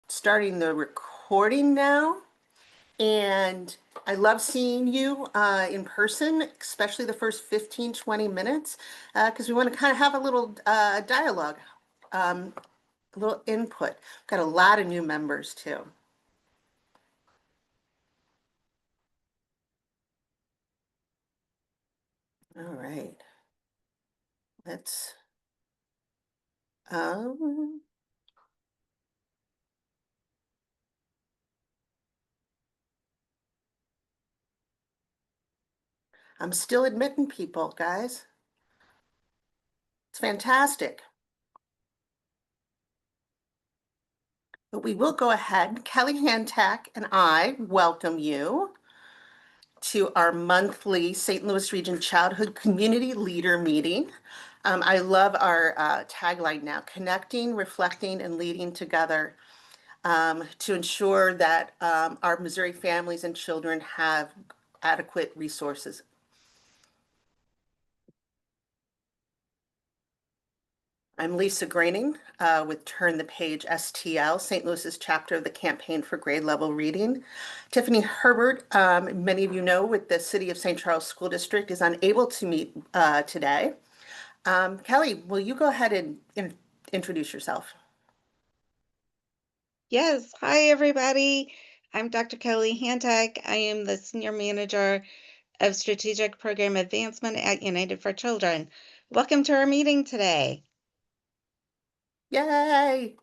starting the recording now. And I love seeing you in person, especially the first 15, 20 minutes, because we want to kind of have a little dialogue, a little input. Got a lot of new members too. All right. Let's, um, I'm still admitting people, guys. It's fantastic. But we will go ahead. Kelly Hantak and I welcome you to our monthly St. Louis Region Childhood Community Leader Meeting. I love our tagline now, connecting, reflecting, and leading together to ensure that our Missouri families and children have adequate resources. I'm Lisa Graining with Turn the Page STL, St. Louis's chapter of the Campaign for Grade Level Reading. Tiffany Herbert, many of you know, with the City of St. Charles School District, is unable to meet today. Kelly, will you go ahead and introduce yourself? Yes. Hi, everybody. I'm Dr. Kelly Hantek. I am the Senior Manager of Strategic Program Advancement at United for Children. Welcome to our meeting today. Yay!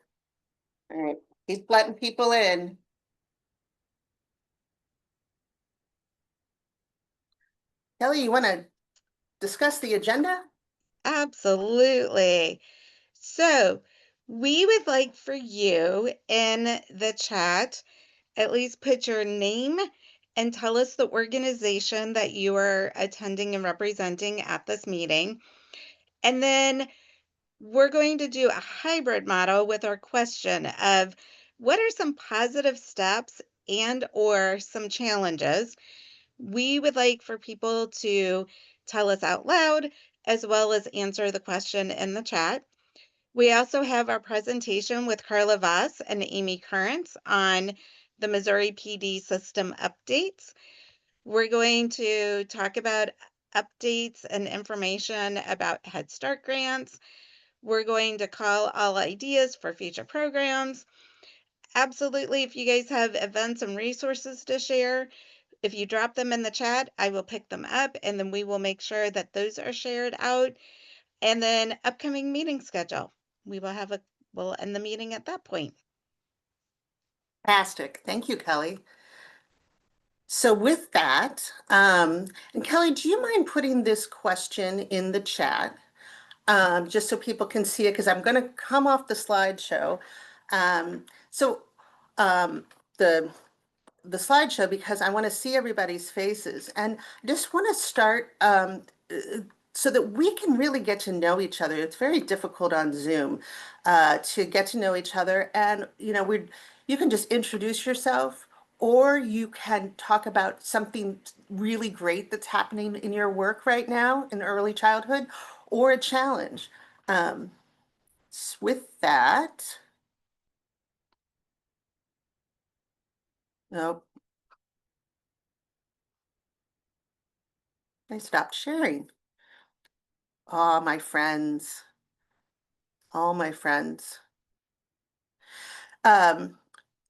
All right, he's letting people in. Kelly, you want to discuss the agenda? Absolutely. So, we would like for you in the chat at least put your name and tell us the organization that you are attending and representing at this meeting. And then we're going to do a hybrid model with our question of what are some positive steps and or some challenges we would like for people to tell us out loud as well as answer the question in the chat. We also have our presentation with Carla Voss and Amy Currents on the Missouri PD system updates. We're going to talk about updates and information about Head Start grants. We're going to call all ideas for future programs. Absolutely, if you guys have events and resources to share, if you drop them in the chat, I will pick them up and then we will make sure that those are shared out. And then upcoming meeting schedule. We'll end the meeting at that point. Fantastic. Thank you, Kelly. So with that, and Kelly, do you mind putting this question in the chat? Just so people can see it, because I'm going to come off the slideshow. So the slideshow, because I want to see everybody's faces, and I just want to start so that we can really get to know each other. It's very difficult on Zoom to get to know each other, and you can just introduce yourself, or you can talk about something really great that's happening in your work right now in early childhood, or a challenge. Um, with that, oh, I stopped sharing. Oh, my friends, all my friends. Um,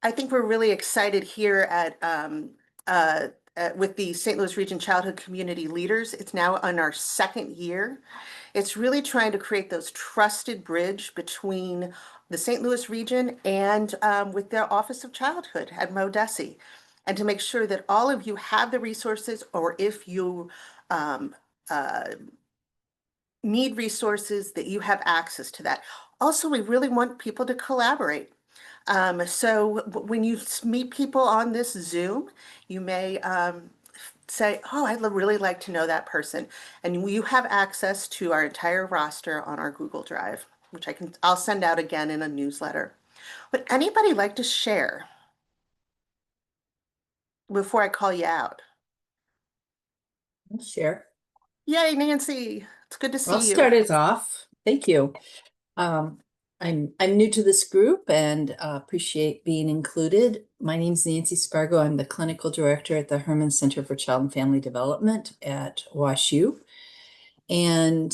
I think we're really excited here with the St. Louis Region Childhood Community Leaders. It's now on our second year. It's really trying to create those trusted bridge between the St. Louis region and with the Office of Childhood at MoDESI, and to make sure that all of you have the resources, or if you um, uh, need resources, that you have access to that. Also, we really want people to collaborate. So when you meet people on this Zoom, you may say, oh, I'd really like to know that person. And you have access to our entire roster on our Google Drive, which I'll send out again in a newsletter. Would anybody like to share before I call you out? I'll share. Yay, Nancy. It's good to I'll see you. start us off. Thank you. Um, I'm new to this group and appreciate being included. My name is Nancy Spargo. I'm the clinical director at the Herman Center for Child and Family Development at WashU. And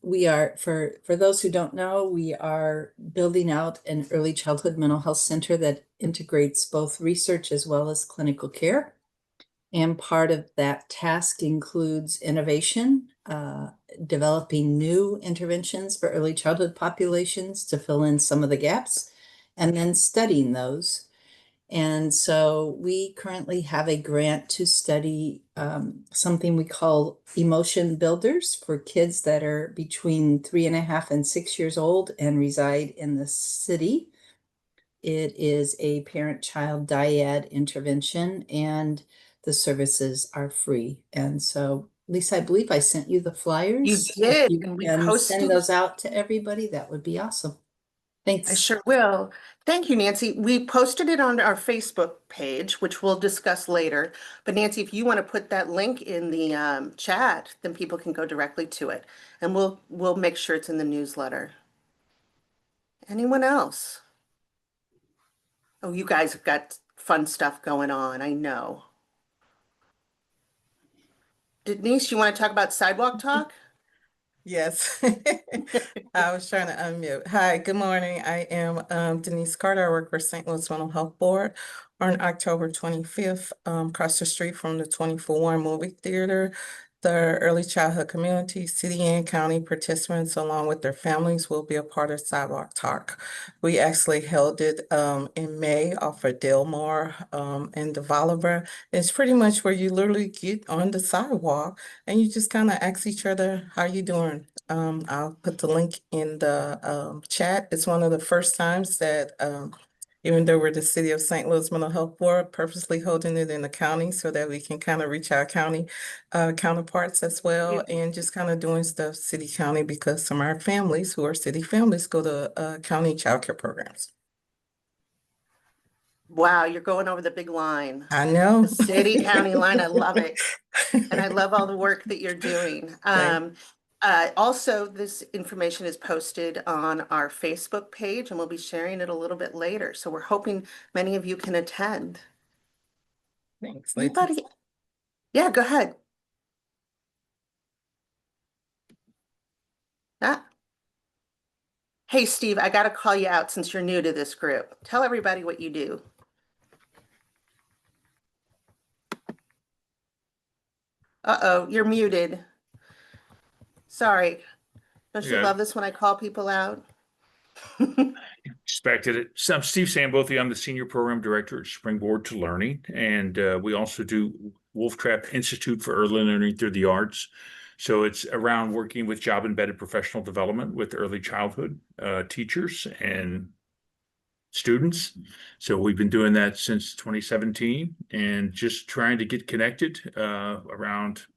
we are, for those who don't know, we are building out an early childhood mental health center that integrates both research as well as clinical care. And part of that task includes innovation, developing new interventions for early childhood populations to fill in some of the gaps, and then studying those. And so we currently have a grant to study something we call emotion builders for kids that are between 3.5 and 6 years old and reside in the city. It is a parent-child dyad intervention, and the services are free. And so, Lisa, I believe I sent you the You flyers. If did, you and we can send posted. those out to everybody, that would be awesome. I Thanks. sure will. Thank you, Nancy. We posted it on our Facebook page, which we'll discuss later. But Nancy, if you want to put that link in the chat, then people can go directly to it, and we'll make sure it's in the newsletter. Anyone else? Oh, you guys have got fun stuff going on. I know. Denise, you want to talk about sidewalk talk? Yes, I was trying to unmute. Hi, good morning. I am Denise Carter. I work for St. Louis Mental Health Board. On October 25th, across the street from the 24 movie theater, the early childhood community, city and county participants, along with their families, will be a part of Sidewalk Talk. We actually held it in May off of Delmore and the Bolivar. It's pretty much where you literally get on the sidewalk and you just kind of ask each other, how you doing? I'll put the link in the chat. It's one of the first times that even though we're the City of St. Louis Mental Health Board, purposely holding it in the county so that we can kind of reach our county counterparts as well, and just kind of doing stuff city county, because some of our families who are city families go to county childcare programs. Wow, you're going over the big line. I know. The city county line. I love it. And I love all the work that you're doing. Thank- Also, this information is posted on our Facebook page, and we'll be sharing it a little bit later. So we're hoping many of you can attend. Thanks, Lisa. Anybody? Yeah, go ahead. Ah. Hey, Steve, I got to call you out since you're new to this group. Tell everybody what you do. Uh-oh, you're muted. Sorry. Don't you Yeah, love this when I call people out? expected it. So I'm Steve Sambothy. I'm the Senior Program Director at Springboard to Learning. And we also do Wolf Trap Institute for Early Learning Through the Arts. So it's around working with job-embedded professional development with early childhood teachers and students. So we've been doing that since 2017 and just trying to get connected around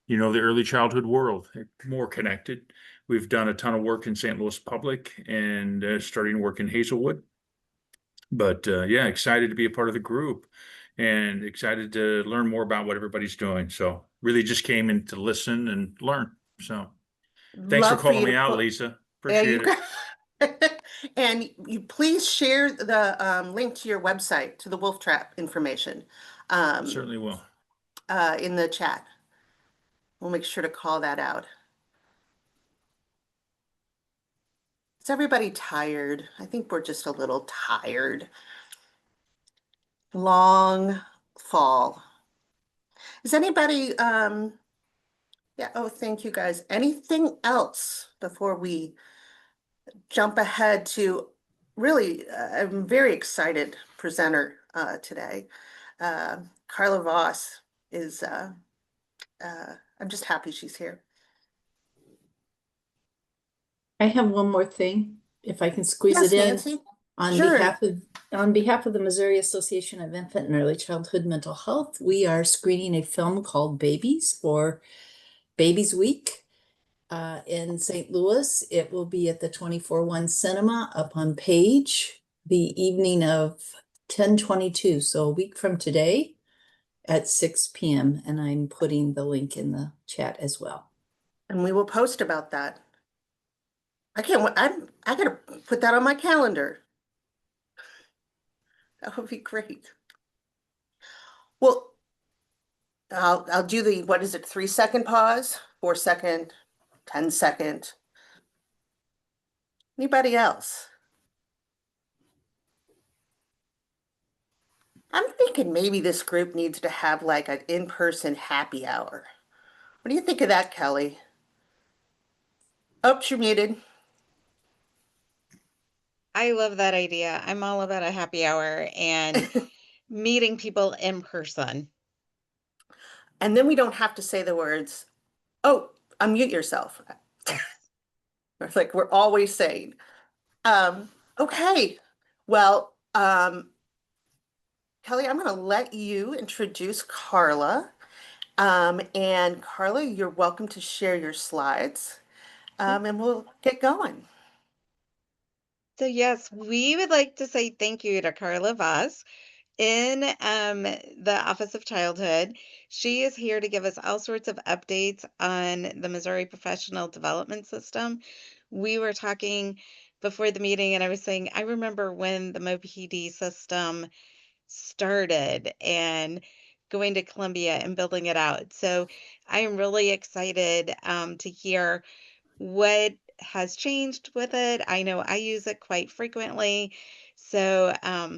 the early childhood world, more connected. We've done a ton of work in St. Louis Public and starting work in Hazelwood. But yeah, excited to be a part of the group and excited to learn more about what everybody's doing. So really just came in to listen and learn. So thanks for Love for calling you to me out, pull. Lisa. Yeah, Appreciate it. And you please share the link to your website, to the Wolf Trap information Certainly will. in the chat. We'll make sure to call that out. Is everybody tired? I think we're just a little tired. Long fall. Is anybody, yeah, oh, thank you guys. Anything else before we jump ahead to really, I'm very excited presenter today. Carla Voss is, I'm just happy she's here. I have one more thing, if I can squeeze Yes, it in. Nancy. On Sure. behalf of the Missouri Association of Infant and Early Childhood Mental Health, we are screening a film called Babies for Babies Week in St. Louis. It will be at the 24-1 Cinema up on Page the evening of 10/22, so a week from today at 6 p.m. And I'm putting the link in the chat as well. And we will post about that. I can't, I gotta put that on my calendar. That would be great. Well, I'll do the, what is it, 3 second pause, 4 second, 10 second. Anybody else? I'm thinking maybe this group needs to have like an in-person happy hour. What do you think of that, Kelly? Oh, you're muted. I love that idea. I'm all about a happy hour and meeting people in person. And then we don't have to say the words, oh, unmute yourself. Yes. It's like we're always saying. Um, okay. Well, Kelly, I'm going to let you introduce Carla. And Carla, you're welcome to share your slides. And we'll get going. So yes, we would like to say thank you to Carla Voss in the Office of Childhood. She is here to give us all sorts of updates on the Missouri Professional Development System. We were talking before the meeting, and I was saying, I remember when the MOPD system started and going to Columbia and building it out. So I am really excited to hear what has changed with it. I know I use it quite frequently. So I'm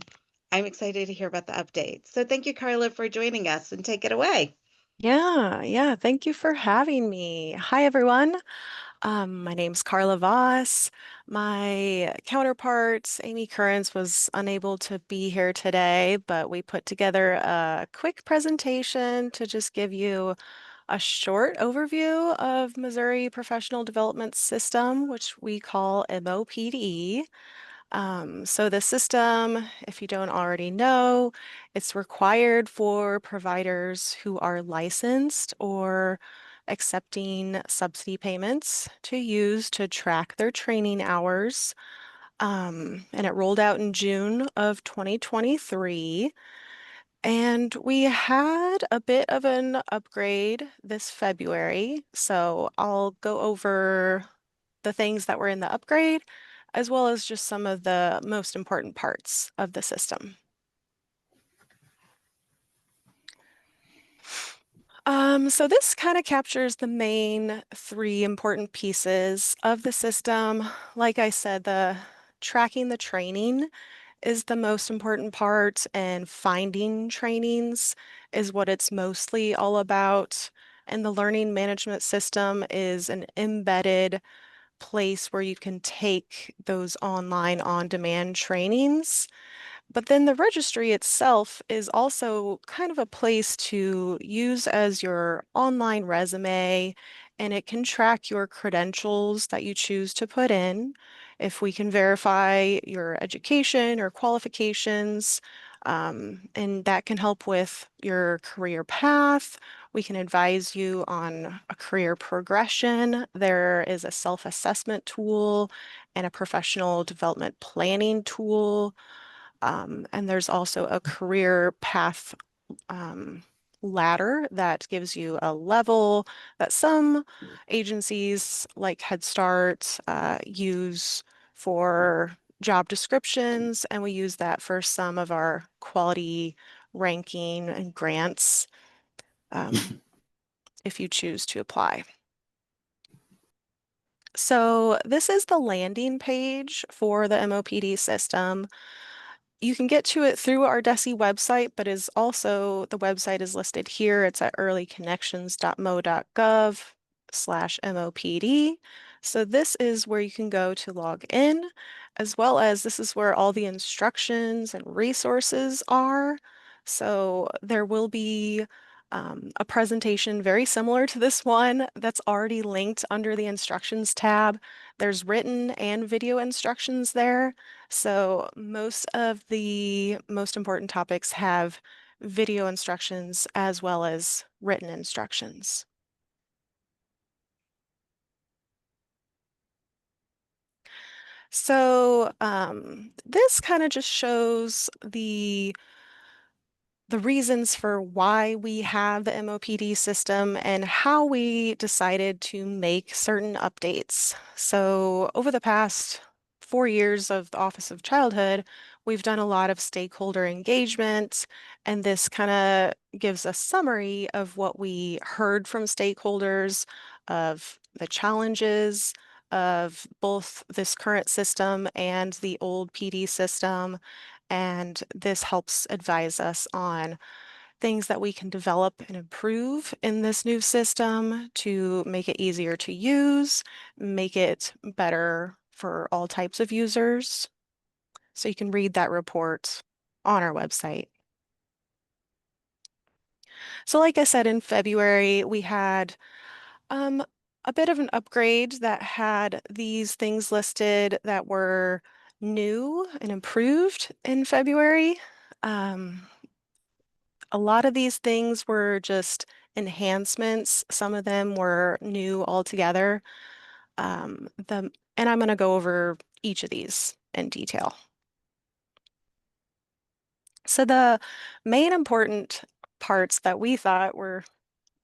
excited to hear about the updates. So thank you, Carla, for joining us and take it away. Yeah. Thank you for having me. Hi, everyone. My name's Carla Voss. My counterpart, Amy Currens, was unable to be here today, but we put together a quick presentation to just give you a short overview of Missouri Professional Development System, which we call MOPD. So the system, if you don't already know, it's required for providers who are licensed or accepting subsidy payments to use to track their training hours. And it rolled out in June of 2023. And we had a bit of an upgrade this February. So I'll go over the things that were in the upgrade, as well as just some of the most important parts of the system. So this kind of captures the main three important pieces of the system. Like I said, the tracking the training is the most important part, and finding trainings is what it's mostly all about. And the learning management system is an embedded place where you can take those online on-demand trainings. But then the registry itself is also kind of a place to use as your online resume, and it can track your credentials that you choose to put in. If we can verify your education or qualifications, and that can help with your career path. We can advise you on a career progression. There is a self-assessment tool and a professional development planning tool. And there's also a career path ladder that gives you a level that some agencies like Head Start use for job descriptions, and we use that for some of our quality ranking and grants if you choose to apply. So this is the landing page for the MOPD system. You can get to it through our DESE website, but is also the website is listed here. It's at earlyconnections.mo.gov/MOPD. So this is where you can go to log in, as well as this is where all the instructions and resources are. So there will be a presentation very similar to this one that's already linked under the instructions tab. There's written and video instructions there. So most of the most important topics have video instructions as well as written instructions. So this kind of just shows the the reasons for why we have the MOPD system and how we decided to make certain updates. So over the past 4 years of the Office of Childhood, we've done a lot of stakeholder engagement, and this kind of gives a summary of what we heard from stakeholders, of the challenges of both this current system and the old PD system. And this helps advise us on things that we can develop and improve in this new system to make it easier to use, make it better for all types of users. So you can read that report on our website. So like I said, in February, we had um, a bit of an upgrade that had these things listed that were new and improved in February. Um, a lot of these things were just enhancements. Some of them were new altogether. And I'm going to go over each of these in detail. So the main important parts that we thought were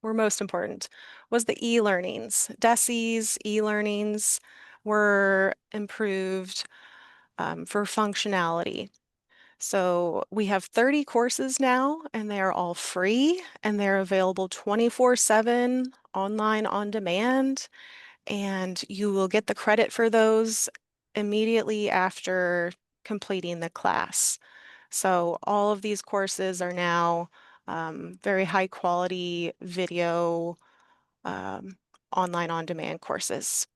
most important was the e-learnings. DESI's e-learnings were improved for functionality. So we have 30 courses now, and they are all free, and they're available 24/7 online on demand, and you will get the credit for those immediately after completing the class. So all of these courses are now very high quality video um, online on demand courses.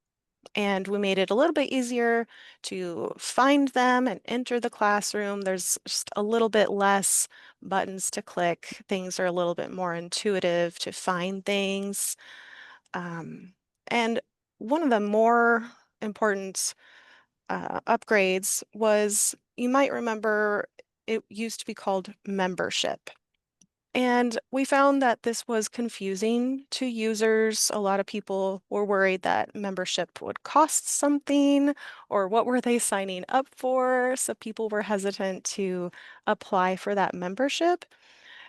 And we made it a little bit easier to find them and enter the classroom. There's just a little bit less buttons to click. Things are a little bit more intuitive to find things. And one of the more important upgrades was, you might remember, it used to be called membership. And we found that this was confusing to users. A lot of people were worried that membership would cost something, or what were they signing up for? So people were hesitant to apply for that membership.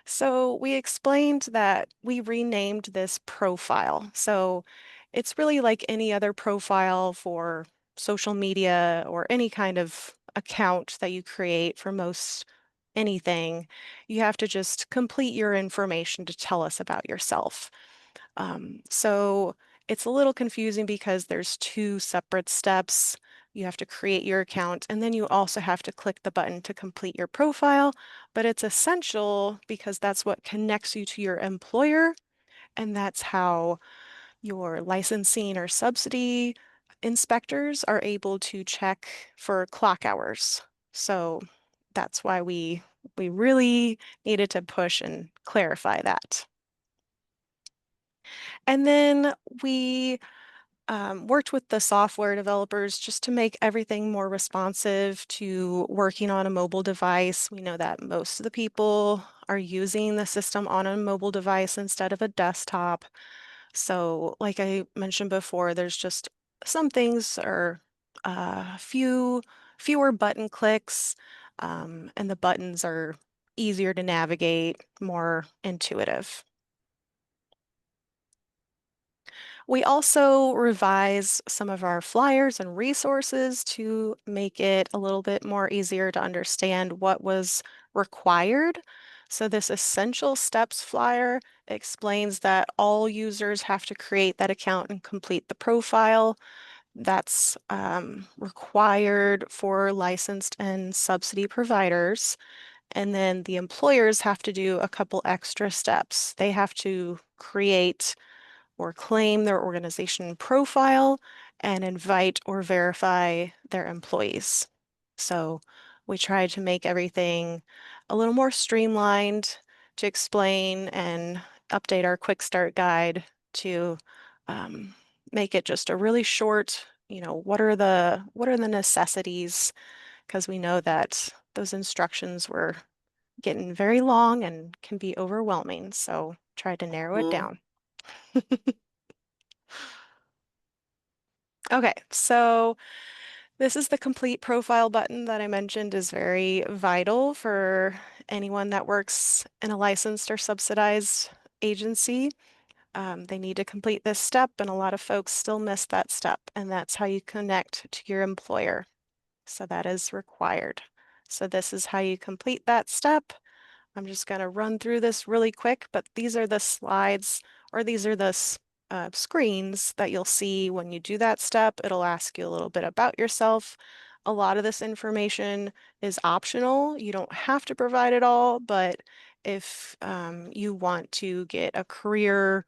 So we explained that we renamed this profile. So it's really like any other profile for social media or any kind of account that you create for most anything. You have to just complete your information to tell us about yourself. So it's a little confusing because there's two separate steps. You have to create your account, and then you also have to click the button to complete your profile. But it's essential because that's what connects you to your employer, and that's how your licensing or subsidy inspectors are able to check for clock hours. So that's why we really needed to push and clarify that. And then we worked with the software developers just to make everything more responsive to working on a mobile device. We know that most of the people are using the system on a mobile device instead of a desktop. So, like I mentioned before, there's just some things are fewer button clicks, and the buttons are easier to navigate, more intuitive. We also revise some of our flyers and resources to make it a little bit more easier to understand what was required. So this essential steps flyer explains that all users have to create that account and complete the profile. That's required for licensed and subsidy providers. And then the employers have to do a couple extra steps. They have to create or claim their organization profile and invite or verify their employees. So we try to make everything a little more streamlined to explain and update our quick start guide to um, make it just a really short, what are the necessities? Because we know that those instructions were getting very long and can be overwhelming. So try to narrow it Mhm. down. Okay, so This is the complete profile button that I mentioned is very vital for anyone that works in a licensed or subsidized agency. They need to complete this step, and a lot of folks still miss that step, and that's how you connect to your employer. So that is required. So this is how you complete that step. I'm just going to run through this really quick, but these are the slides, or these are the screens that you'll see when you do that step. It'll ask you a little bit about yourself. A lot of this information is optional. You don't have to provide it all, but if you want to get a career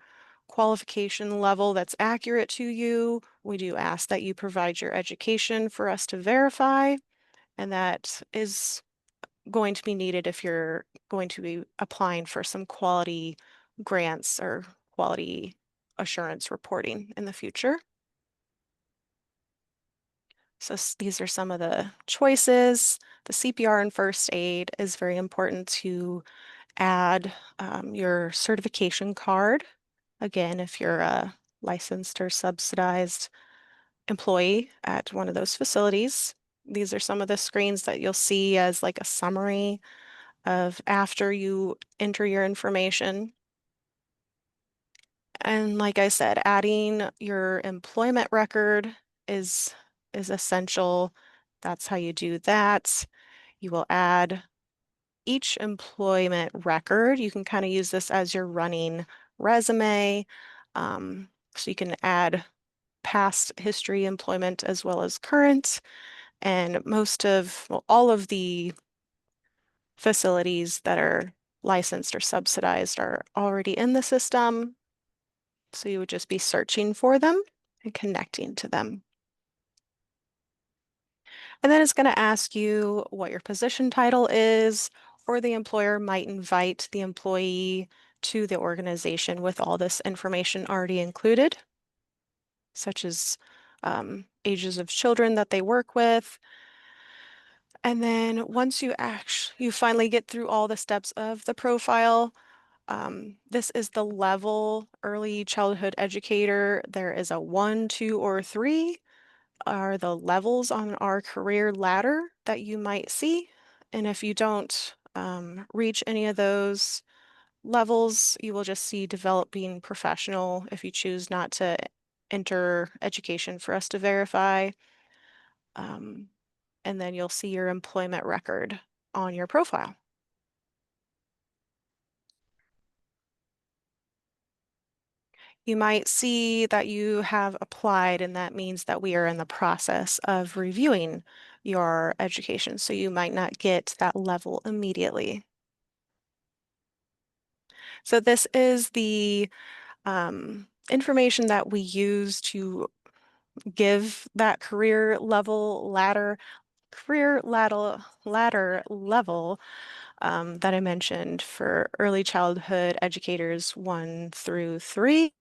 qualification level that's accurate to you, we do ask that you provide your education for us to verify, and that is going to be needed if you're going to be applying for some quality grants or quality assurance reporting in the future. So these are some of the choices. The CPR and first aid is very important to add your certification card. Again, if you're a licensed or subsidized employee at one of those facilities. These are some of the screens that you'll see as like a summary of after you enter your information. And like I said, adding your employment record is essential. That's how you do that. You will add each employment record. You can kind of use this as your running resume. So you can add past history employment as well as current. And well, all of the facilities that are licensed or subsidized are already in the system. So you would just be searching for them and connecting to them. And then it's going to ask you what your position title is, or the employer might invite the employee to the organization with all this information already included, such as ages of children that they work with. And then once you finally get through all the steps of the profile, this is the level early childhood educator. There is a 1, 2, or 3 are the levels on our career ladder that you might see. And if you don't reach any of those levels, you will just see developing professional if you choose not to enter education for us to verify. Um, and then you'll see your employment record on your profile. You might see that you have applied, and that means that we are in the process of reviewing your education. So you might not get that level immediately. So this is the information that we use to give that career ladder level that I mentioned for early childhood educators 1 through 3.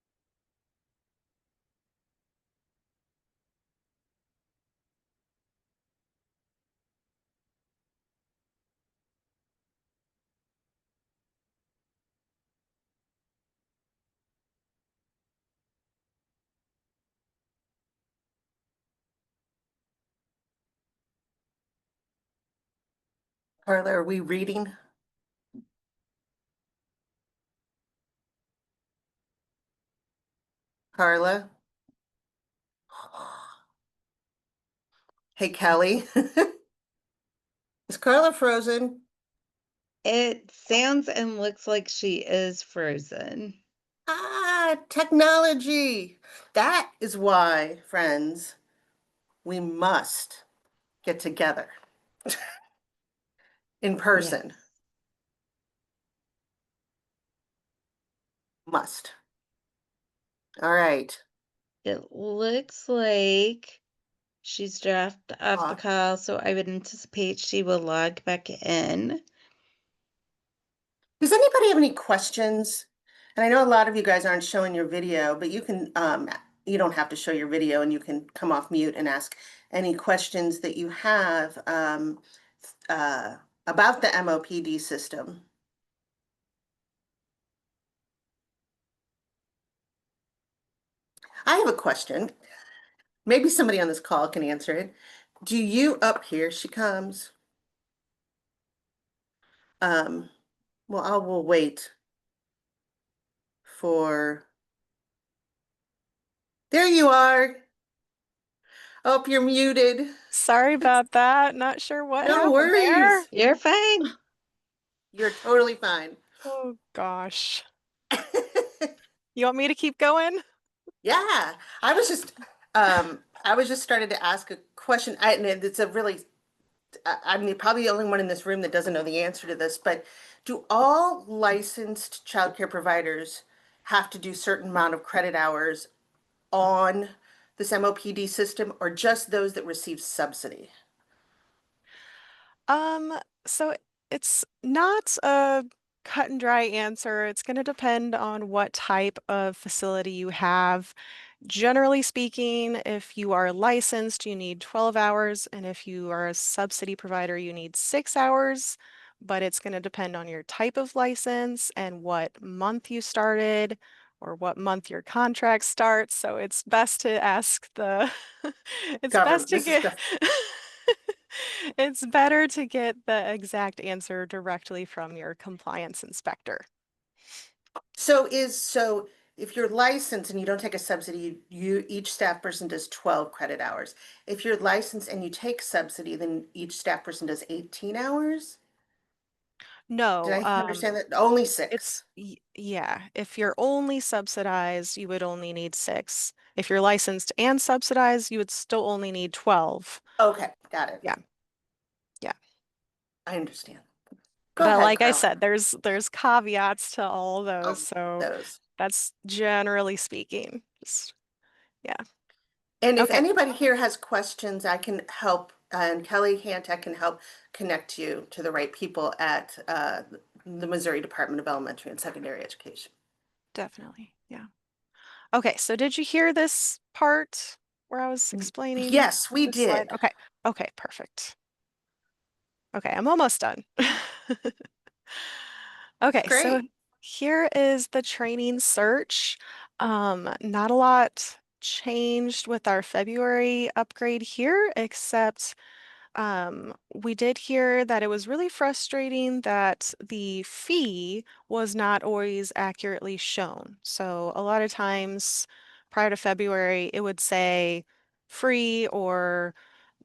Carla, are we reading? Carla? Hey, Kelly. Is Carla frozen? It sounds and looks like she is frozen. Ah, technology. That is why, friends, we must get together in Yes. person. Must. All right. It looks like she's dropped off the Uh, call, so I would anticipate she will log back in. Does anybody have any questions? And I know a lot of you guys aren't showing your video, but you don't have to show your video and you can come off mute and ask any questions that you have uh, about the MOPD system. I have a question. Maybe somebody on this call can answer it. Do you up here? She comes. Um, well, I will wait for. There you are. Oh, you're muted. Sorry about that. Not sure what No happened there. worries. You're fine. You're totally fine. Oh gosh. You want me to keep going? Yeah, I was just starting to ask a question. And it's a really, I'm probably the only one in this room that doesn't know the answer to this, but do all licensed childcare providers have to do certain amount of credit hours on this MOPD system, or just those that receive subsidy? So it's not a cut and dry answer. It's going to depend on what type of facility you have. Generally speaking, if you are licensed, you need 12 hours, and if you are a subsidy provider, you need 6 hours. But it's going to depend on your type of license and what month you started or what month your contract starts. So it's best to ask the, it's best Government, to this is get, the, it's better to get the exact answer directly from your compliance inspector. so if you're licensed and you don't take a subsidy, each staff person does 12 credit hours. If you're licensed and you take subsidy, then each staff person does 18 hours? Did No, I understand that? Only it's, six. yeah, if you're only subsidized, you would only need 6. If you're licensed and subsidized, you would still only need 12. Okay, got it. Yeah, yeah. I understand. Go But ahead, like I Carl. said, there's caveats to all those, Oh, so those. that's generally speaking. Just, yeah. And if Okay, anybody here has questions, I can help, and Kelly Hantek can help connect you to the right people at the Missouri Department of Elementary and Secondary Education. definitely. Yeah. Okay, so did you hear this part where I was explaining Yes, we this slide? did. Okay. Okay, perfect. Okay, I'm almost done. Okay, so Great. here is the training search. Not a lot changed with our February upgrade here, except we did hear that it was really frustrating that the fee was not always accurately shown. So a lot of times prior to February, it would say free or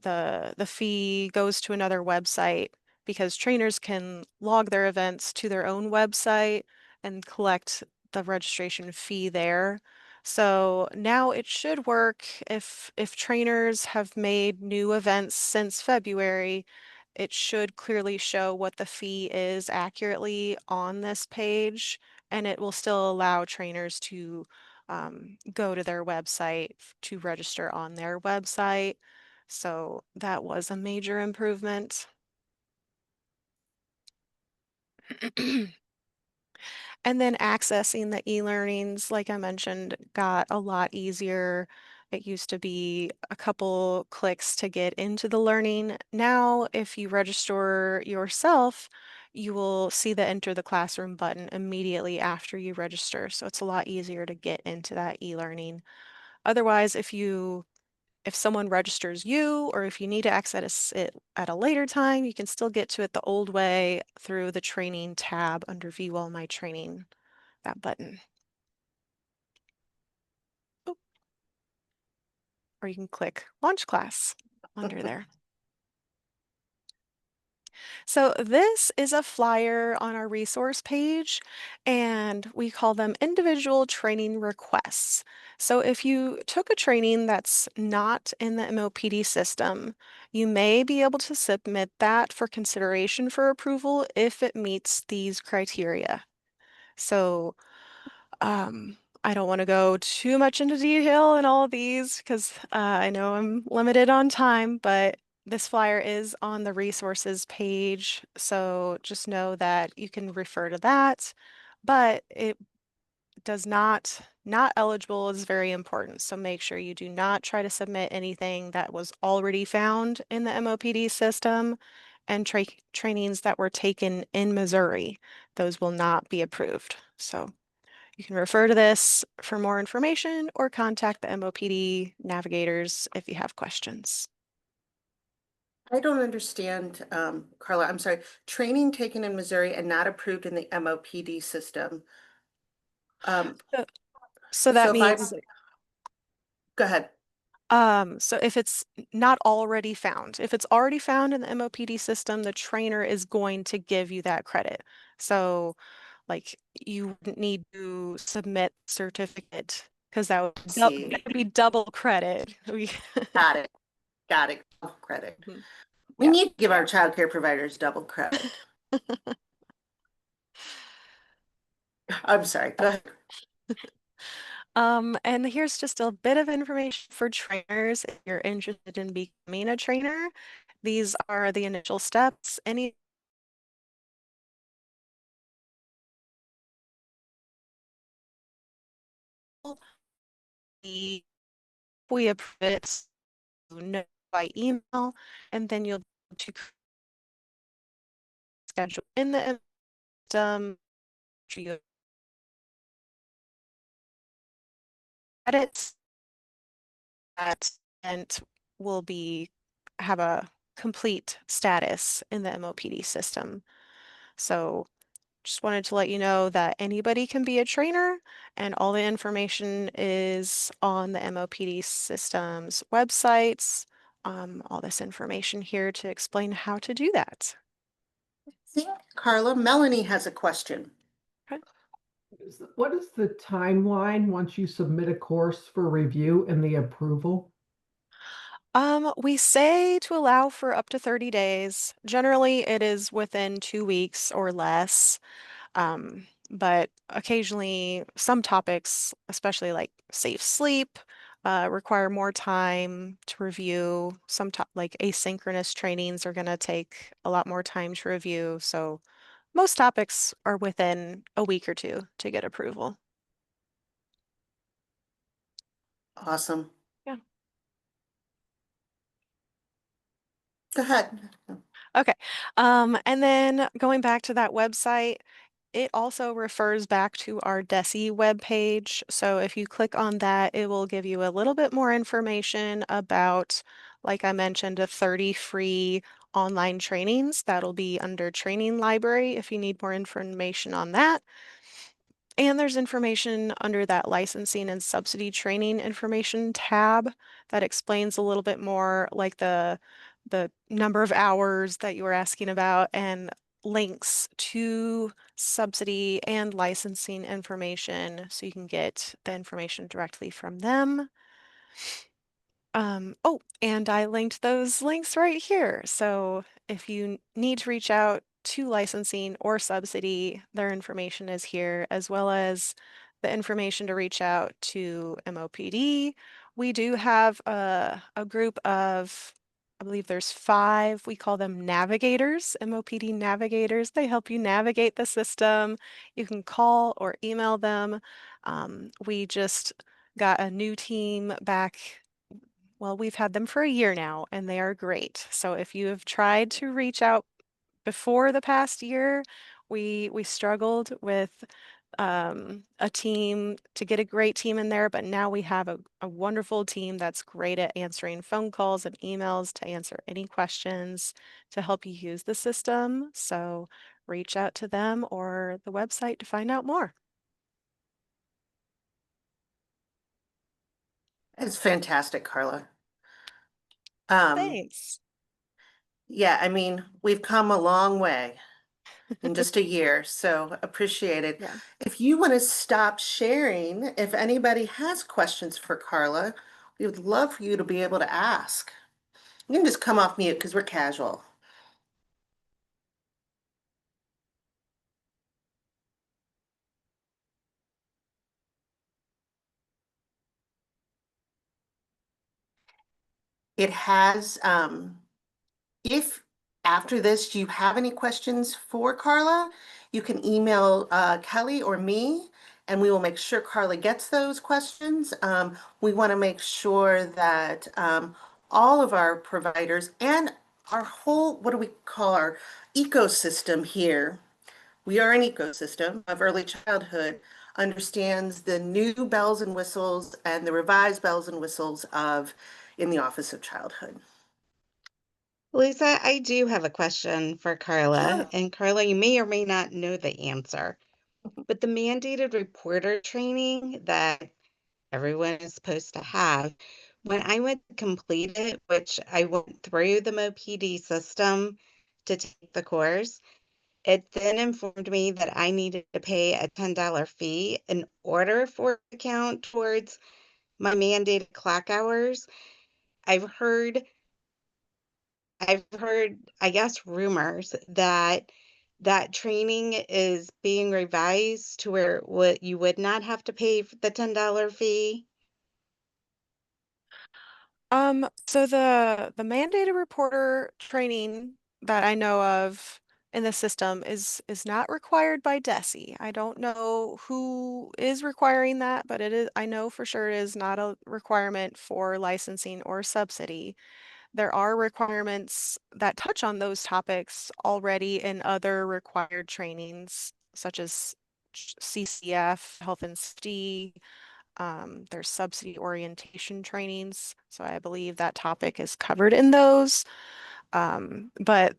the fee goes to another website because trainers can log their events to their own website and collect the registration fee there. So now it should work if trainers have made new events since February, it should clearly show what the fee is accurately on this page, and it will still allow trainers to go to their website to register on their website. So that was a major improvement. And then accessing the e-learnings, like I mentioned, got a lot easier. It used to be a couple clicks to get into the learning. Now, if you register yourself, you will see the enter the classroom button immediately after you register. So it's a lot easier to get into that e-learning. Otherwise, if someone registers you or if you need to access it at a later time, you can still get to it the old way through the training tab under View All My Training, that button. Oh, or you can click Launch Class under there. So this is a flyer on our resource page, and we call them individual training requests. So if you took a training that's not in the MOPD system, you may be able to submit that for consideration for approval if it meets these criteria. So I don't want to go too much into detail in all of these because I know I'm limited on time, but this flyer is on the resources page, so just know that you can refer to that. But it does not eligible is very important. So make sure you do not try to submit anything that was already found in the MOPD system and trainings that were taken in Missouri. Those will not be approved. So you can refer to this for more information or contact the MOPD navigators if you have questions. I don't understand, Carla, I'm sorry. Training taken in Missouri and not approved in the MOPD system. So so So that if I'm, means, go ahead. so if it's not already found, if it's already found in the MOPD system, the trainer is going to give you that credit. So like you wouldn't need to submit certificate because See, that would be double credit. got it, got it. Double credit. Mhm. We Yeah. need to give our childcare providers double credit. I'm sorry, go ahead. And here's just a bit of information for trainers if you're interested in becoming a trainer. These are the initial steps. Any we approve it by email, and then you'll to schedule in the system, you edits that and will be have a complete status in the MOPD system. So just wanted to let you know that anybody can be a trainer and all the information is on the MOPD system's websites. All this information here to explain how to do that. I think, Carla, Melanie has a question. Okay. What is the timeline once you submit a course for review and the approval? We say to allow for up to 30 days. Generally, it is within 2 weeks or less. But occasionally, some topics, especially like safe sleep, require more time to review. Like asynchronous trainings are going to take a lot more time to review. So most topics are within a week or two to get approval. Awesome. Yeah. Go ahead. Okay. And then going back to that website, it also refers back to our DESE webpage. So if you click on that, it will give you a little bit more information about, like I mentioned, a 30 free online trainings. That'll be under training library if you need more information on that. And there's information under that licensing and subsidy training information tab that explains a little bit more like the number of hours that you were asking about and links to subsidy and licensing information so you can get the information directly from them. Oh, and I linked those links right here. So if you need to reach out to licensing or subsidy, their information is here, as well as the information to reach out to MOPD. We do have a group of, I believe there's 5, we call them navigators, MOPD navigators. They help you navigate the system. You can call or email them. We just got a new team back, well, we've had them for a year now, and they are great. So if you have tried to reach out before the past year, we struggled with a team to get a great team in there, but now we have a wonderful team that's great at answering phone calls and emails to answer any questions to help you use the system. So reach out to them or the website to find out more. It's fantastic, Carla. Um, Thanks. yeah, I mean, we've come a long way in just a year, so appreciate it. Yeah. If you want to stop sharing, if anybody has questions for Carla, we would love for you to be able to ask. You can just come off mute because we're casual. It has, if after this you have any questions for Carla, you can email Kelly or me, and we will make sure Carla gets those questions. We want to make sure that all of our providers and our whole, what do we call our ecosystem here? We are an ecosystem of early childhood, understands the new bells and whistles and the revised bells and whistles of in the Office of Childhood. Lisa, I do have a question for Carla. Sure. And Carla, you may or may not know the answer, but the mandated reporter training that everyone is supposed to have, when I went to complete it, which I went through the MOPD system to take the course, it then informed me that I needed to pay a $10 fee in order for it to count towards my mandated clock hours. I've heard I guess, rumors that that training is being revised to where what you would not have to pay the $10 fee. So the mandated reporter training that I know of in the system is not required by DESE. I don't know who is requiring that, but it is, I know for sure it is not a requirement for licensing or subsidy. There are requirements that touch on those topics already in other required trainings, such as CCF, health and safety. There's subsidy orientation trainings, so I believe that topic is covered in those. But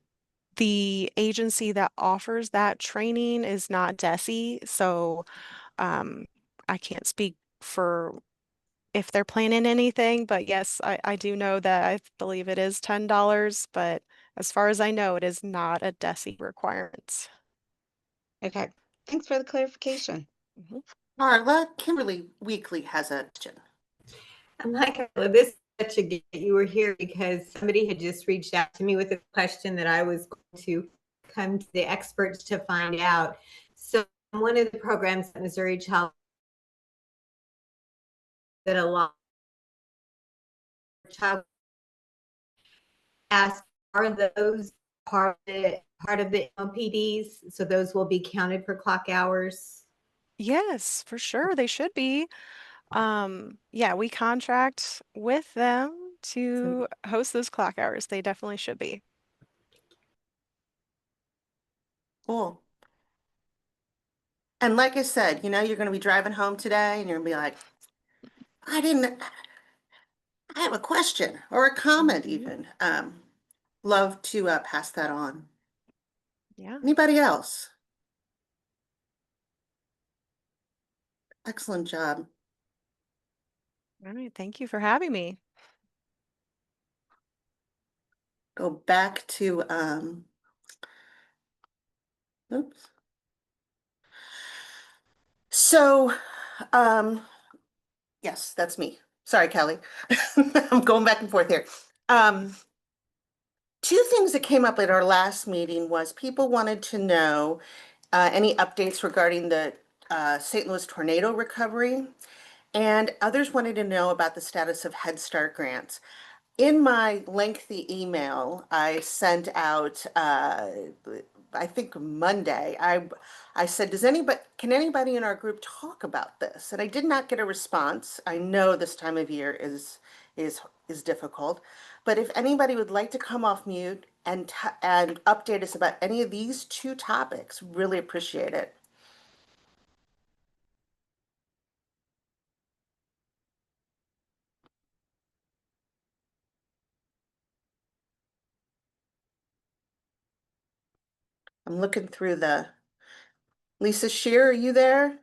the agency that offers that training is not DESE, so um, I can't speak for if they're planning anything, but yes, I do know that I believe it is $10, but as far as I know, it is not a DESE requirement. Okay, thanks for the clarification. Mhm. Carla, Kimberly Weekly has a question. I'm like, well, this is such a gift that you were here because somebody had just reached out to me with a question that I was going to come to the experts to find out. So one of the programs at Missouri Child that a lot of child ask, are those part of the MPDs? So those will be counted for clock hours. Yes, for sure, they should be. Yeah, we contract with them to host those clock hours. They definitely should be. Cool. And like I said, you're going to be driving home today and you're going to be like, I didn't, I have a question or a comment Mhm. even. Love to pass that on. Yeah. Anybody else? Excellent job. All right. Thank you for having me. Go back to, oops. So, um, yes, that's me. Sorry, Kelly. I'm going back and forth here. Um, Two things that came up at our last meeting was people wanted to know any updates regarding the St. Louis tornado recovery, and others wanted to know about the status of Head Start grants. In my lengthy email, I sent out, I think Monday, I said, can anybody in our group talk about this? And I did not get a response. I know this time of year is is difficult, but if anybody would like to come off mute and update us about any of these two topics, really appreciate it. I'm looking through Lisa Shear, are you there?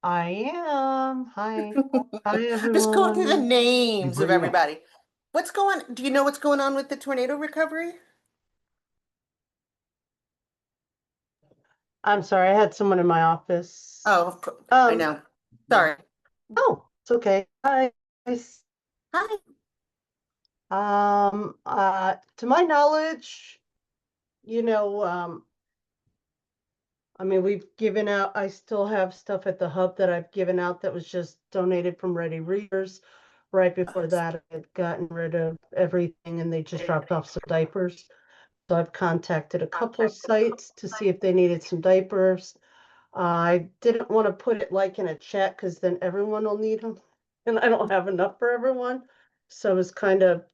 I am. Hi. Hi, I'm just going through the everyone. names of everybody. Do you know what's going on with the tornado recovery? I'm sorry, I had someone in my office. Oh, I Um, know. Sorry. oh, it's okay. Hi, guys. Hi. To my knowledge, I mean, we've given out, I still have stuff at the hub that I've given out that was just donated from Ready Readers. Right before that, I had gotten rid of everything and they just dropped off some diapers. So I've contacted a couple of sites to see if they needed some diapers. I didn't want to put it like in a chat because then everyone will need them. And I don't have enough for everyone. So I was kind of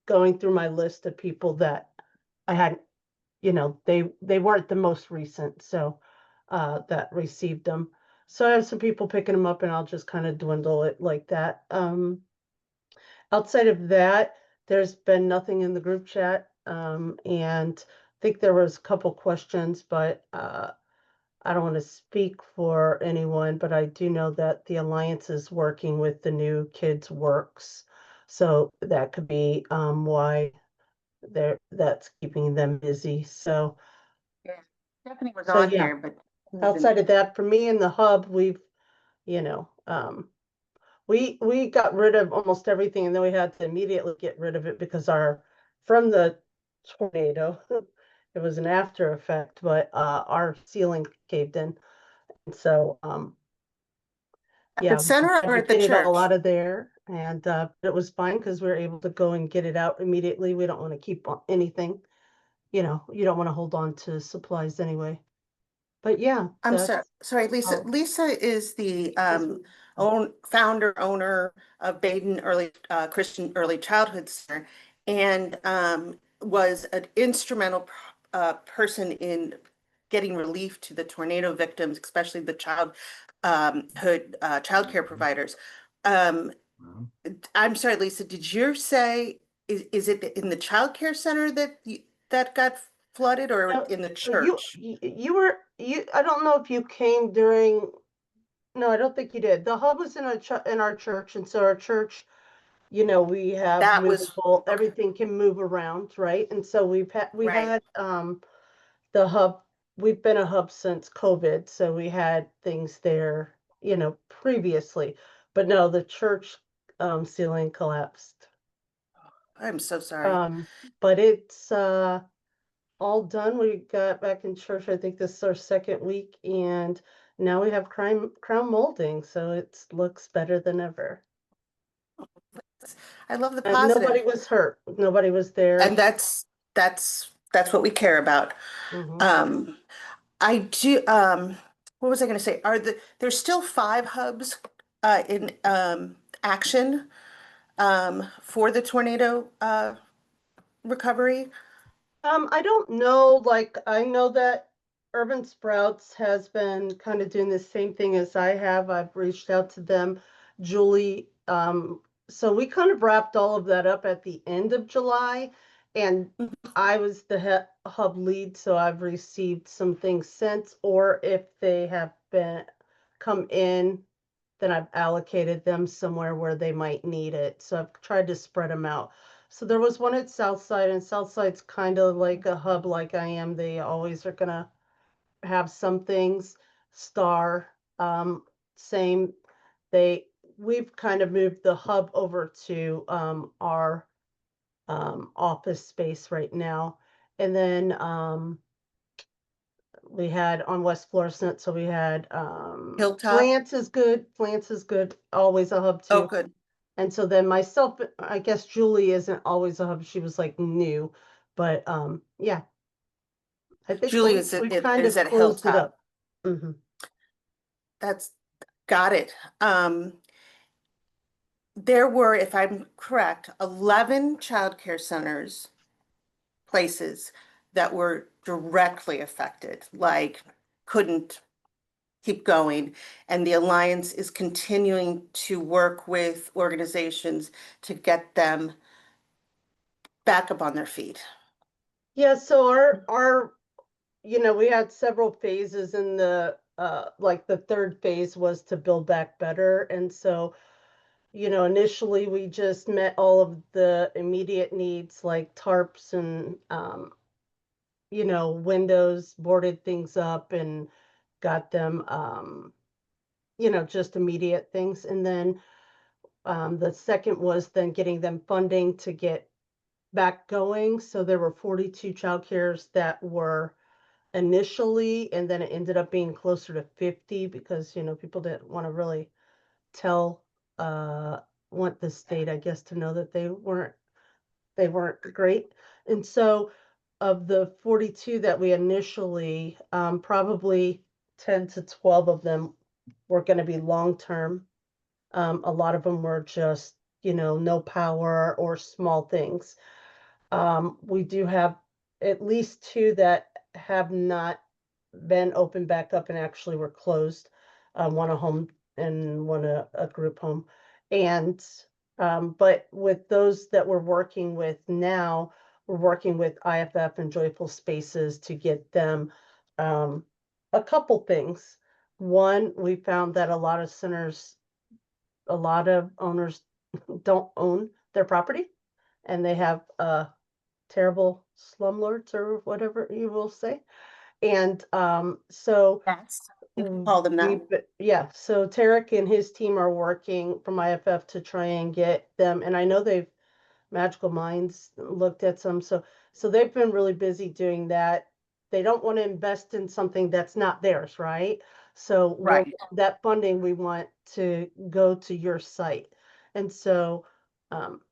going through my list of people that I hadn't, they weren't the most recent, so that received them. So I have some people picking them up and I'll just kind of dwindle it like that. Outside of that, there's been nothing in the group chat. And I think there was a couple questions, but I don't want to speak for anyone, but I do know that the Alliance is working with the new Kids Works. So that could be why that's keeping them busy. So Yeah, Stephanie was so on yeah, here, but outside of that, for me in the hub, we've, you know, we got rid of almost everything, and then we had to immediately get rid of it because from the tornado, it was an after effect, but our ceiling caved in. And so at the yeah, we center had or to at the get it all church? out of there, and it was fine because we were able to go and get it out immediately. We don't want to keep anything, you don't want to hold on to supplies anyway. But yeah, I'm sorry, that's Lisa. oh, Lisa is the this founder, owner of Baden Early Christian Early Childhood Center, and was an instrumental person in getting relief to the tornado victims, especially the child care providers. Um, I'm sorry, Lisa, did you say is it in the child care center that got flooded or no, in the you church? you were you. I don't know if you came during. No, I don't think you did. The hub was in our church, and so our church, we have That was movable. okay, Everything can move around, right? And so we right. had the hub. We've been a hub since COVID, so we had things there, previously. But no, the church ceiling collapsed. I'm so sorry. Um, but it's all done. We got back in church, I think this is our second week, and now we have crown molding, so it looks better than ever. I love the And nobody positive. was hurt. Nobody was there. And that's what we care about. Hmm. Um, I do what was I going to say? There's still 5 hubs in action for the tornado recovery. I don't know, like I know that Urban Sprouts has been kind of doing the same thing as I have. I've reached out to them, Julie. So we kind of wrapped all of that up at the end of July, and I was the hub lead, so I've received some things since, or if they have been come in, then I've allocated them somewhere where they might need it. So I've tried to spread them out. So there was one at Southside, and Southside's kind of like a hub like I am. They always are gonna have some things. Star, same. They we've kind of moved the hub over to our office space right now. And then we had on West Florissant, so we had Hilltop. Flance is good. Flance is good. Always a hub Oh, too. good. And so then myself, I guess Julie isn't always a hub. She was like new, but yeah, I think Julie we've kind is of at closed it Hilltop. up. Hmm. That's got it. There were, if I'm correct, 11 childcare centers, places that were directly affected, like couldn't keep going. And the Alliance is continuing to work with organizations to get them back up on their feet. Yeah, so our we had several phases in the like the third phase was to build back better. And so, initially we just met all of the immediate needs like tarps and windows, boarded things up and got them just immediate things. And then the second was then getting them funding to get back going. So there were 42 childcares that were initially, and then it ended up being closer to 50 because, people didn't want to really tell, uh, want the state, I guess, to know that they weren't great. And so of the 42 that we initially, probably 10 to 12 of them were going to be long term. A lot of them were just, no power or small things. We do have at least 2 that have not been opened back up and actually were closed. One a home and one a group home. And But with those that we're working with now, we're working with IFF and Joyful Spaces to get them a couple things. One, we found that a lot of centers, a lot of owners don't own their property, and they have terrible slumlords or whatever you will say. And so Yes. You can call them that. yeah, so Tarek and his team are working from IFF to try and get them, and I know they've Magical Minds looked at some, so they've been really busy doing that. They don't want to invest in something that's not theirs, right? So Right. that funding we want to go to your site. And so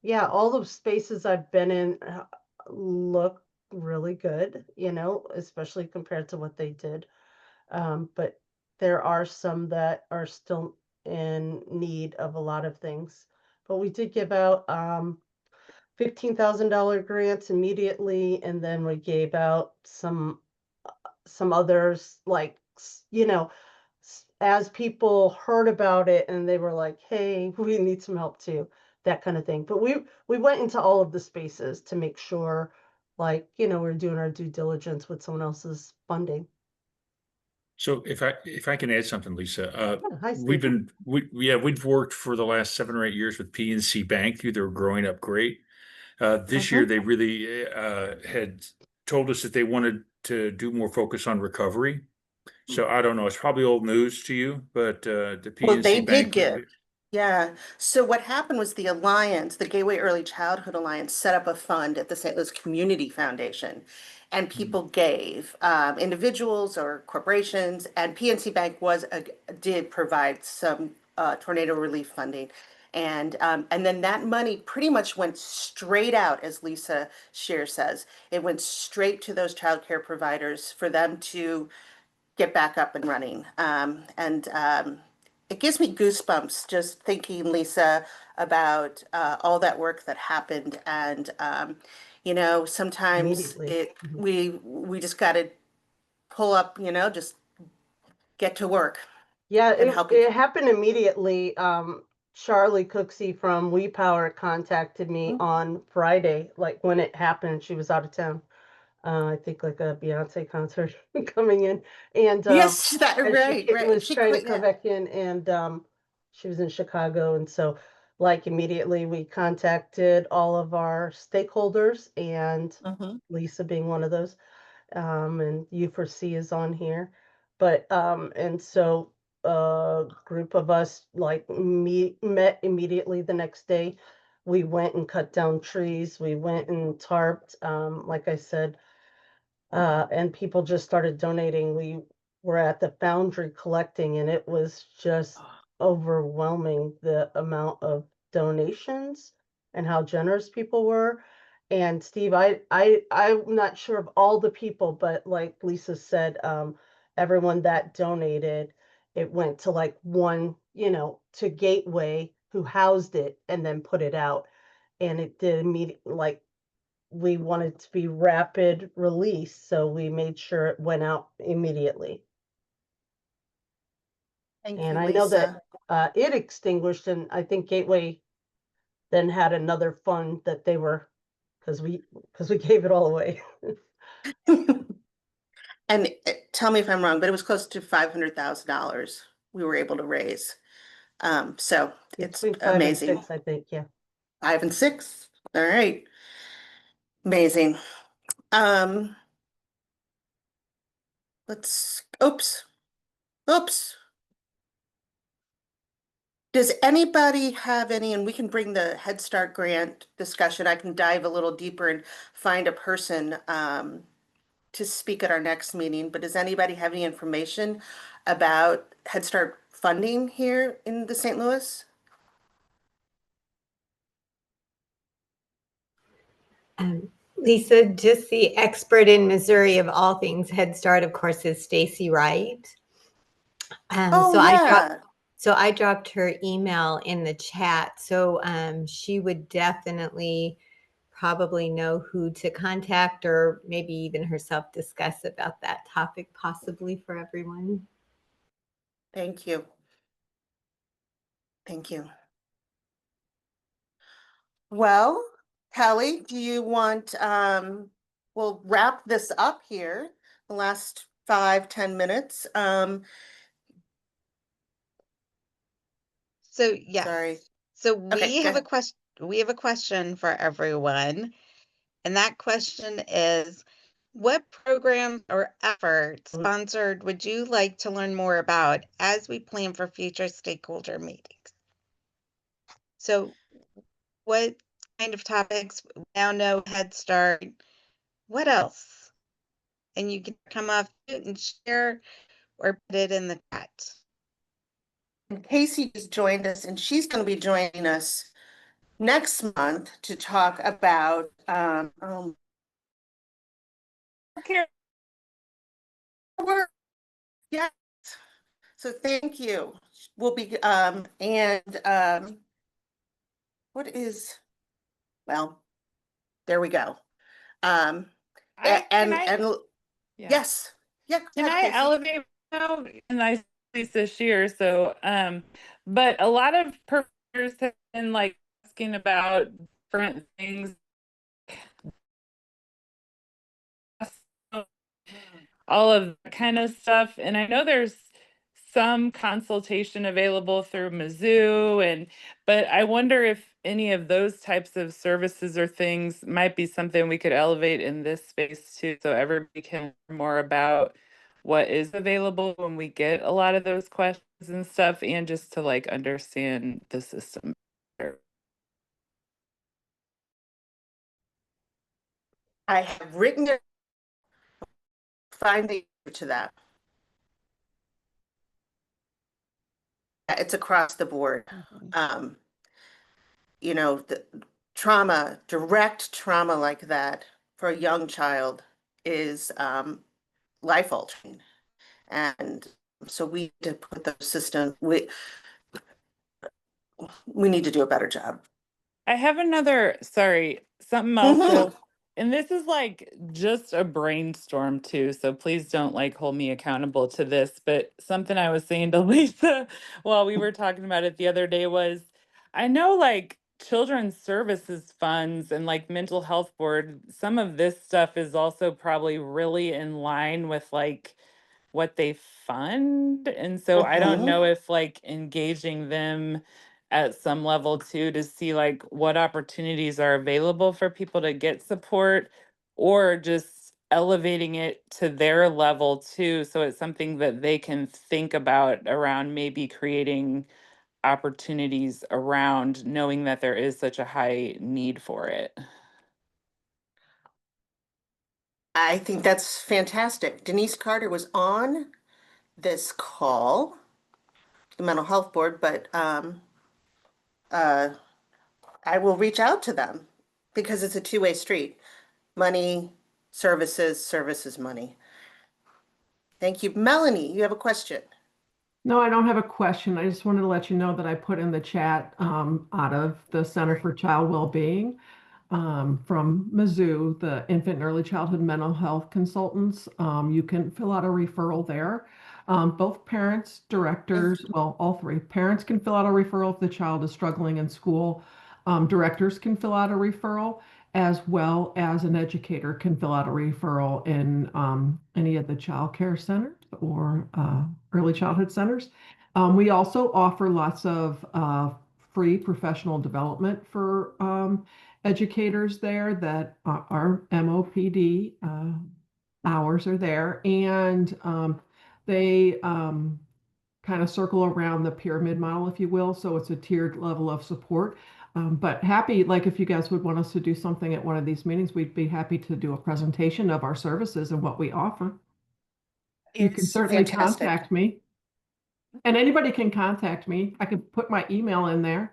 yeah, all those spaces I've been in look really good, especially compared to what they did. But there are some that are still in need of a lot of things. But we did give out $15,000 grants immediately, and then we gave out some others, like, as people heard about it and they were like, hey, we need some help too, that kind of thing. But we went into all of the spaces to make sure, like, we're doing our due diligence with someone else's funding. So if I can add something, Lisa, Yeah, hi, Steve. we've worked for the last 7 or 8 years with PNC Bank. They're growing up great. This year, Mhm. they really had told us that they wanted to do more focus on recovery. So I don't know. It's probably old news to you, but the Well, PNC they did Bank. give. Yeah. So what happened was the Alliance, the Gateway Early Childhood Alliance, set up a fund at the St. Louis Community Foundation, and people gave, individuals or corporations, and PNC Bank did provide some tornado relief funding. And then that money pretty much went straight out, as Lisa Shear says. It went straight to those childcare providers for them to get back up and running. And it gives me goosebumps just thinking, Lisa, about all that work that happened. And sometimes Immediately. it Mhm. we just got to pull up, just get to work Yeah, and it, help each. it happened immediately. Charlie Cooksey from We Power contacted me on Friday, like when it happened. She was out of town. I think like a Beyonce concert coming in, and Yes, that as she right, right. was She trying to quit. come Yeah. back in, and she was in Chicago, and so like immediately we contacted all of our stakeholders, and Hmm. Lisa being one of those, and U4C is on here. But and so a group of us like met immediately the next day. We went and cut down trees. We went and tarped. Like I said, and people just started donating. We were at the foundry collecting, and it was just overwhelming the amount of donations and how generous people were. And Steve, I'm not sure of all the people, but like Lisa said, everyone that donated, it went to like one, to Gateway, who housed it and then put it out. And it did immediately, like, we wanted to be rapid release, so we made sure it went out immediately. Thank And you, I know that Lisa. it extinguished, and I think Gateway then had another fund that they were, because we gave it all away. And tell me if I'm wrong, but it was close to $500,000 we were able to raise. So it's Between 5 and 6, amazing. I think. Yeah. 5 and 6. All right. Amazing. Um, oops. Does anybody have any, and we can bring the Head Start grant discussion, I can dive a little deeper and find a person to speak at our next meeting, but does anybody have any information about Head Start funding here in the St. Louis? Lisa, just the expert in Missouri of all things Head Start, of course, is Stacy Wright. Oh, yeah. So I dropped her email in the chat. So she would definitely probably know who to contact, or maybe even herself discuss about that topic possibly for everyone. Thank you. Thank you. Well, Kelly, do you want, we'll wrap this up here, the last 5-10 minutes. So yes. Sorry. So Okay, go ahead. we have a question for everyone. And that question is, what programs or efforts sponsored would you like to learn more about as we plan for future stakeholder meetings? So what kind of topics? We now know Head Start. What else? And you can come off mute and share or put it in the chat. And Casey just joined us, and she's going to be joining us next month to talk about care work. Yes. So thank you. We'll be what is, well, there we go. And Yeah. yes. Yeah, go Can ahead, I Casey. elevate now? And I see this year, so but a lot of providers have been like asking about different things, all of that kind of stuff. And I know there's some consultation available through Mizzou, but I wonder if any of those types of services or things might be something we could elevate in this space too, so everybody can learn more about what is available when we get a lot of those questions and stuff, and just to like understand the system better. I have written it, find the answer to that. It's across the board. You know, the trauma, direct trauma like that for a young child is life altering. And so we need to put those systems, we need to do a better job. I have another, sorry, something else. So, and this is like just a brainstorm too, so please don't like hold me accountable to this, but something I was saying to Lisa while we were talking about it the other day was, I know like children's services funds and like mental health board, some of this stuff is also probably really in line with like what they fund. And so I don't know if like engaging them at some level too to see like what opportunities are available for people to get support, or just elevating it to their level too, so it's something that they can think about around maybe creating opportunities around, knowing that there is such a high need for it. I think that's fantastic. Denise Carter was on this call, the mental health board, but I will reach out to them because it's a two-way street. Money, services, services, money. Thank you. Melanie, you have a question. No, I don't have a question. I just wanted to let you know that I put in the chat out of the Center for Child Wellbeing from Mizzou, the Infant and Early Childhood Mental Health Consultants. You can fill out a referral there. Both parents, directors, well, all three parents can fill out a referral if the child is struggling in school. Directors can fill out a referral, as well as an educator can fill out a referral in any of the child care centers or early childhood centers. We also offer lots of free professional development for educators there that are MOPD hours are there, and they kind of circle around the pyramid model, if you will. So it's a tiered level of support. But happy, like if you guys would want us to do something at one of these meetings, we'd be happy to do a presentation of our services and what we offer. You can certainly contact me. And anybody can contact me. I could put my email in there.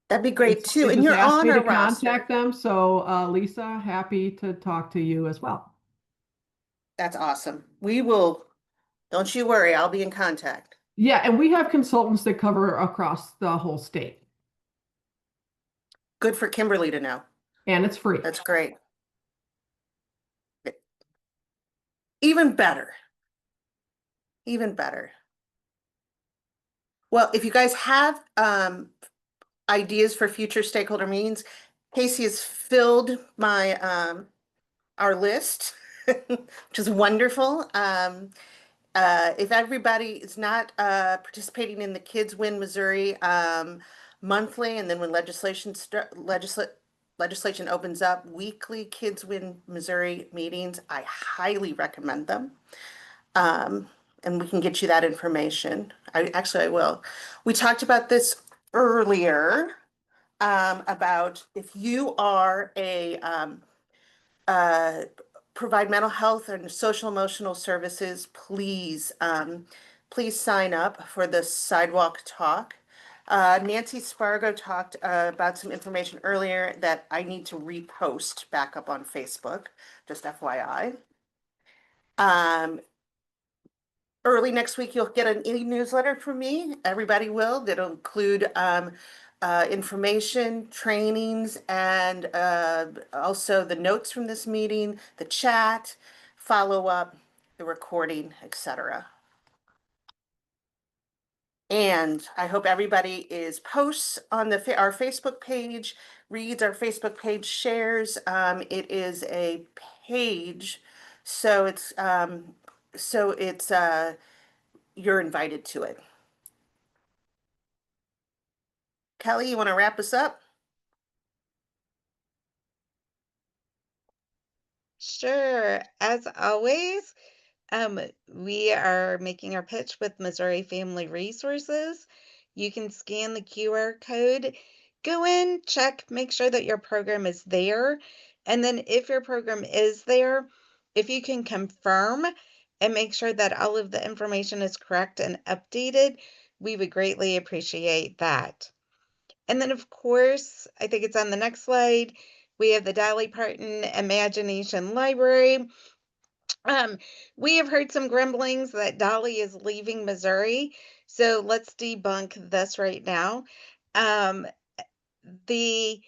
That'd be great too. They And just you're asked on me our to contact roster. them. So Lisa, happy to talk to you as well. That's awesome. We will, don't you worry, I'll be in contact. Yeah, and we have consultants that cover across the whole state. Good for Kimberly to know. And it's free. That's great. Even better. Even better. Well, if you guys have ideas for future stakeholder meetings, Casey has filled my our list, which is wonderful. If everybody is not participating in the Kids Win Missouri monthly, and then when legislation opens up, weekly Kids Win Missouri meetings, I highly recommend them. And we can get you that information. I will. We talked about this earlier about if you are a provide mental health and social emotional services, please sign up for the sidewalk talk. Nancy Spargo talked about some information earlier that I need to repost back up on Facebook, just FYI. Early next week, you'll get an e-newsletter from me. Everybody will. That'll include information, trainings, and also the notes from this meeting, the chat, follow-up, the recording, etc. And I hope everybody is posts on our Facebook page, reads our Facebook page, shares. It is a page, so it's you're invited to it. Kelly, you want to wrap us up? Sure. As always, we are making our pitch with Missouri Family Resources. You can scan the QR code, go in, check, make sure that your program is there. And then if your program is there, if you can confirm and make sure that all of the information is correct and updated, we would greatly appreciate that. And then, of course, I think it's on the next slide, we have the Dolly Parton Imagination Library. We have heard some grumblings that Dolly is leaving Missouri, so let's debunk this right now. The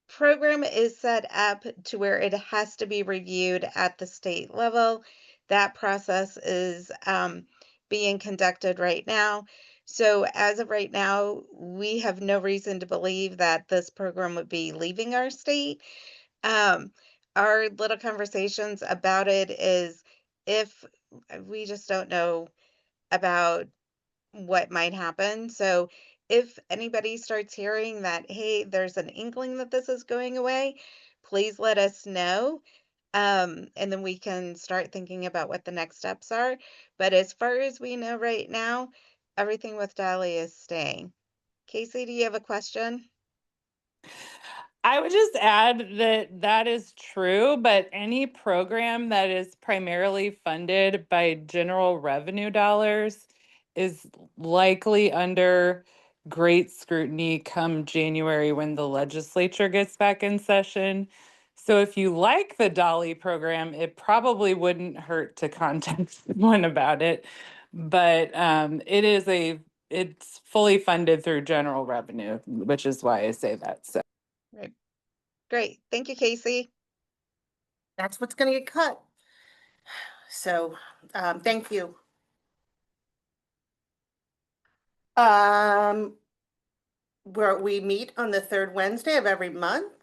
program is set up to where it has to be reviewed at the state level. That process is being conducted right now. So as of right now, we have no reason to believe that this program would be leaving our state. Our little conversations about it is if we just don't know about what might happen. So if anybody starts hearing that, hey, there's an inkling that this is going away, please let us know. And then we can start thinking about what the next steps are. But as far as we know right now, everything with Dolly is staying. Casey, do you have a question? I would just add that that is true, but any program that is primarily funded by general revenue dollars is likely under great scrutiny come January when the legislature gets back in session. So if you like the Dolly program, it probably wouldn't hurt to contact someone about it. But it's fully funded through general revenue, which is why I say that. So. Right. Great. Thank you, Casey. That's what's going to get cut. So, thank you. Where we meet on the third Wednesday of every month.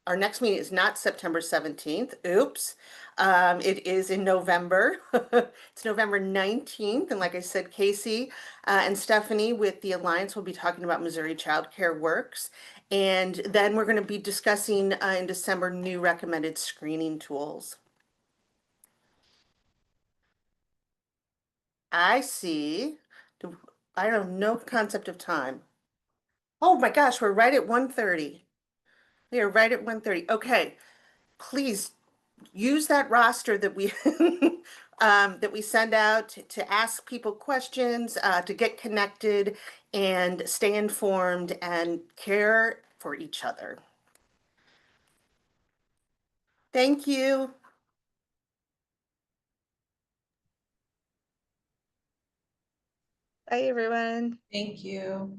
Our next meeting is not September 17th. Oops. It is in November. It's November 19th. And like I said, Casey and Stephanie with the Alliance will be talking about Missouri Child Care Works. And then we're going to be discussing in December new recommended screening tools. I see. I have no concept of time. Oh my gosh, we're right at 1:30. We are right at 1:30. Okay, please use that roster that we that we send out to ask people questions, to get connected and stay informed and care for each other. Thank you. Bye, everyone. Thank you.